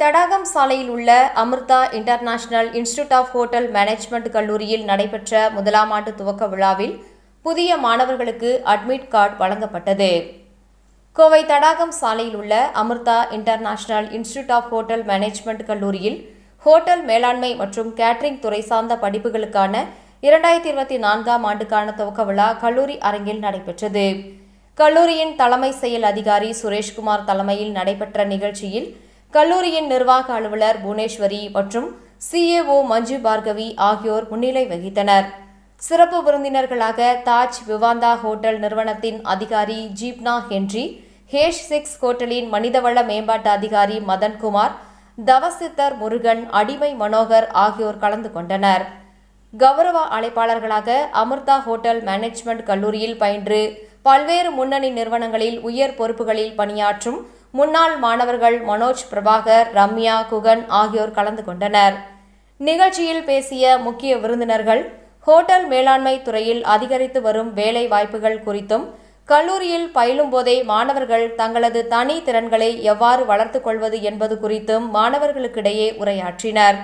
தடாகம் சாலையில் உள்ள Amrita international institute of hotel management கல்லூரியில் நடைபெற்ற முதலாம் ஆண்டு துவக்க விழாவில் புதிய மாணவர்களுக்கு அட்மிட் கார்டு வழங்கப்பட்டது. கோவை தடாகம் சாலையில் உள்ள Amrita international institute of hotel management கல்லூரியில் ஹோட்டல் மேலாண்மை மற்றும் கேட்டரிங் துறை சார்ந்த படிப்புகளுக்கான 2024ஆம் ஆண்டுக்கான துவக்க விழா கல்லூரி அரங்கில் நடைபெற்றது. கல்லூரியின் தலைமை செயல் அதிகாரி சுரேஷ்குமார் தலைமையில் நடைபெற்ற நிகழ்ச்சியில் கல்லூரியின் நிர்வாக அலுவலர் புவனேஸ்வரி மற்றும் CAO மஞ்சு பார்கவி ஆகியோர் முன்னிலை வகித்தனர். சிறப்பு விருந்தினர்களாக தாஜ் விவாந்தா ஹோட்டல் நிறுவனத்தின் அதிகாரி ஜீப்னா ஹென்றி, H6 ஹோட்டலின் மனிதவள மேம்பாட்டு அதிகாரி மதன்குமார், தவசித்தர் முருகன், அடிமை மனோகர் ஆகியோர் கலந்து கொண்டனர். கௌரவ அழைப்பாளர்களாக அமிர்தா ஹோட்டல் மேனேஜ்மெண்ட் கல்லூரியில் பயின்று பல்வேறு முன்னணி நிறுவனங்களில் உயர் பொறுப்புகளில் பணியாற்றும் முன்னாள் மாணவர்கள் மனோஜ் பிரபாகர், ரம்யா, குகன் ஆகியோர் கலந்து கொண்டனர். நிகழ்ச்சியில் பேசிய முக்கிய விருந்தினர்கள் ஹோட்டல் மேலாண்மை துறையில் அதிகரித்து வரும் வேலை வாய்ப்புகள் குறித்தும், கல்லூரியில் பயிலும் போதே மாணவர்கள் தங்களது தனி திறன்களை எவ்வாறு வளர்த்துக் கொள்வது என்பது குறித்தும் மாணவர்களுக்கிடையே உரையாற்றினர்.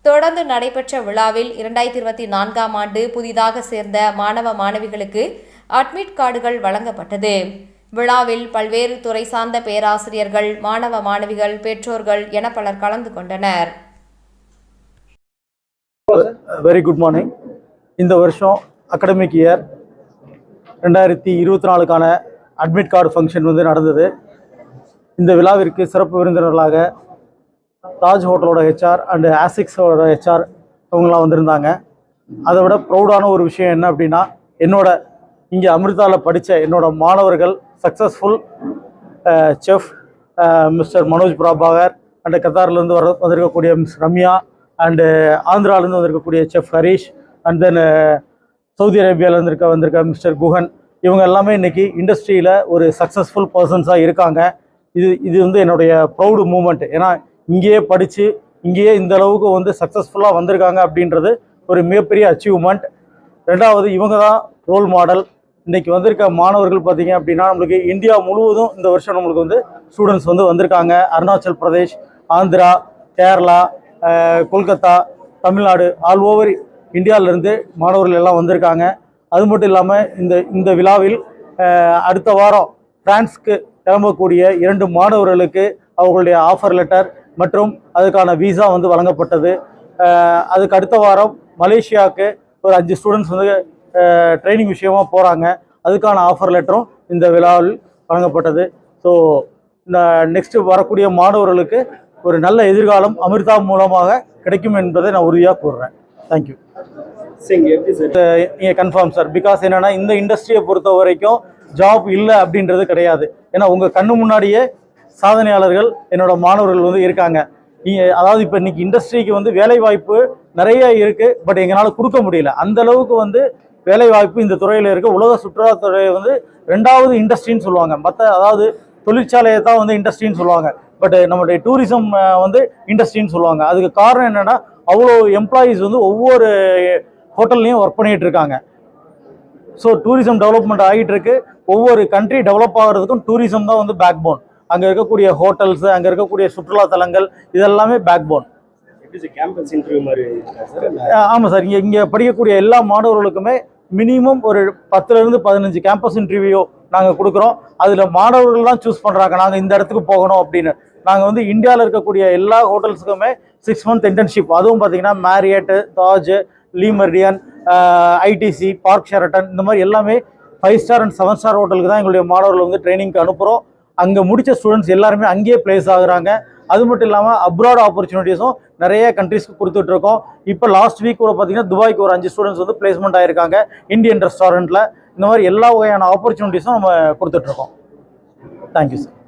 தொடர்ந்து நடைபெற்ற விழாவில் 2024ஆம் ஆண்டு புதிதாக சேர்ந்த மாணவ மாணவிகளுக்கு அட்மிட் கார்டுகள் வழங்கப்பட்டது. விழாவில் பல்வேறு துறை சார்ந்த பேராசிரியர்கள், மாணவ மாணவிகள், பெற்றோர்கள் என பலர் கலந்து கொண்டனர். Very good morning. இந்த வருஷம் அகாடமிக் இயர் 2024க்கான அட்மிட் கார்டு ஃபங்க்ஷன் நடந்தது. இந்த விழாவிற்கு சிறப்பு விருந்தினர்களாக தாஜ் ஹோட்டலோட HR அண்டு ஆசிக்ஸோட HR அவங்களாம் வந்திருந்தாங்க. அதை விட ப்ரௌடான ஒரு விஷயம் என்ன அப்படின்னா, என்னோட இங்கே அமிர்தாவில் படித்த என்னோட மாணவர்கள் successful chef mister Manoj Prabhakar and கத்தார்லேருந்து வந்திருக்கக்கூடிய மிஸ் ரம்யா அண்டு ஆந்திராவிலேருந்து வந்திருக்கக்கூடிய chef Harish and then Saudi அரேபியாவிலேருந்து வந்திருக்க மிஸ்டர் குஹன், இவங்க எல்லாமே இன்றைக்கி இண்டஸ்ட்ரியில் ஒரு சக்ஸஸ்ஃபுல் பர்சன்ஸாக இருக்காங்க. இது என்னுடைய ப்ரௌடு மூமெண்ட். ஏன்னா இங்கேயே படித்து இங்கேயே இந்த அளவுக்கு சக்ஸஸ்ஃபுல்லாக வந்திருக்காங்க அப்படின்றது ஒரு மிகப்பெரிய அச்சீவ்மெண்ட். ரெண்டாவது, இவங்க தான் ரோல் மாடல். இன்றைக்கி வந்திருக்க மாணவர்கள் பார்த்திங்க அப்படின்னா, நம்மளுக்கு இந்தியா முழுவதும் இந்த வருஷம் நம்மளுக்கு ஸ்டூடெண்ட்ஸ் வந்திருக்காங்க. அருணாச்சல் பிரதேஷ், ஆந்திரா, கேரளா, கொல்கத்தா, தமிழ்நாடு, ஆல் ஓவர் இந்தியாவிலேருந்து மாணவர்கள் எல்லாம் வந்திருக்காங்க. அது மட்டும் இல்லாமல் இந்த விழாவில் அடுத்த வாரம் பிரான்ஸ்க்கு கிளம்பக்கூடிய 2 மாணவர்களுக்கு அவர்களுடைய ஆஃபர் லெட்டர் மற்றும் அதுக்கான விசா வழங்கப்பட்டது. அதுக்கு அடுத்த வாரம் மலேசியாவுக்கு ஒரு 5 ஸ்டூடெண்ட்ஸ் ட்ரைனிங் விஷயமாக போகிறாங்க. அதுக்கான ஆஃபர் லெட்டரும் இந்த விழாவில் வழங்கப்பட்டது. ஸோ இந்த நெக்ஸ்ட்டு வரக்கூடிய மாணவர்களுக்கு ஒரு நல்ல எதிர்காலம் அமிர்தா மூலமாக கிடைக்கும் என்பதை நான் உறுதியாக கூறுறேன். தேங்க்யூ. Confirm sir. பிகாஸ் என்னென்னா, இந்த இண்டஸ்ட்ரியை பொறுத்த வரைக்கும் ஜாப் இல்லை அப்படின்றது கிடையாது. ஏன்னா உங்கள் கண்ணு முன்னாடியே சாதனையாளர்கள் என்னோட மாணவர்கள் இருக்காங்க. அதாவது இப்போ இன்றைக்கி இண்டஸ்ட்ரிக்கு வேலைவாய்ப்பு நிறைய இருக்குது, பட் எங்களால் கொடுக்க முடியல. அந்தளவுக்கு வேலைவாய்ப்பு இந்த துறையில் இருக்குது. உலக சுற்றுலாத்துறை 2வது இண்டஸ்ட்ரின்னு சொல்லுவாங்க. அதாவது தொழிற்சாலையை தான் இண்டஸ்ட்ரின்னு சொல்லுவாங்க. பட் நம்மளுடைய டூரிசம் இண்டஸ்ட்ரின்னு சொல்லுவாங்க. அதுக்கு காரணம் என்னென்னா, அவ்வளோ எம்ப்ளாயீஸ் ஒவ்வொரு ஹோட்டல்லையும் ஒர்க் பண்ணிகிட்டு இருக்காங்க. ஸோ டூரிசம் டெவலப்மெண்ட் ஆகிட்டு இருக்கு. ஒவ்வொரு கண்ட்ரி டெவலப் ஆகிறதுக்கும் டூரிசம் தான் பேக் போன். அங்கே இருக்கக்கூடிய ஹோட்டல்ஸு, அங்கே இருக்கக்கூடிய சுற்றுலா தலங்கள், இதெல்லாமே பேக் போன். ஆமாம் சார். இங்கே படிக்கக்கூடிய எல்லா மாணவர்களுக்குமே மினிமம் ஒரு 10லேருந்து 15 கேம்பஸ் இன்டர்வியூ நாங்கள் கொடுக்குறோம். அதில் மாணவர்கள் தான் சூஸ் பண்ணுறாங்க நாங்கள் இந்த இடத்துக்கு போகணும் அப்படின்னு. நாங்கள் இந்தியாவில் இருக்கக்கூடிய எல்லா ஹோட்டல்ஸுக்குமே 6 month இன்டர்ன்ஷிப், அதுவும் பார்த்தீங்கன்னா Marriott, Taj, Le Meridien, ITC, park Sheraton, இந்த மாதிரி எல்லாமே 5 ஸ்டார் அண்ட் 7 ஸ்டார் ஹோட்டலுக்கு தான் எங்களுடைய மாணவர்கள் ட்ரைனிங்க்கு அனுப்புகிறோம். அங்கே முடித்த ஸ்டூடெண்ட்ஸ் எல்லாருமே அங்கேயே பிளேஸ் ஆகுறாங்க. அது மட்டும் இல்லாமல் அப்ராட் ஆப்பர்ச்சுனிட்டிஸும் நிறைய கண்ட்ரீஸ்க்கு கொடுத்துட்ருக்கோம். இப்போ லாஸ்ட் வீக் கூட பார்த்தீங்கன்னா துபாய்க்கு ஒரு 5 ஸ்டூடெண்ட்ஸ் பிளேஸ்மெண்ட் ஆகிருக்காங்க இந்தியன் ரெஸ்டாரண்ட்டில். இந்த மாதிரி எல்லா வகையான ஆப்பர்ச்சுனிட்டிஸும் நம்ம கொடுத்துட்ருக்கோம். Thank you sir.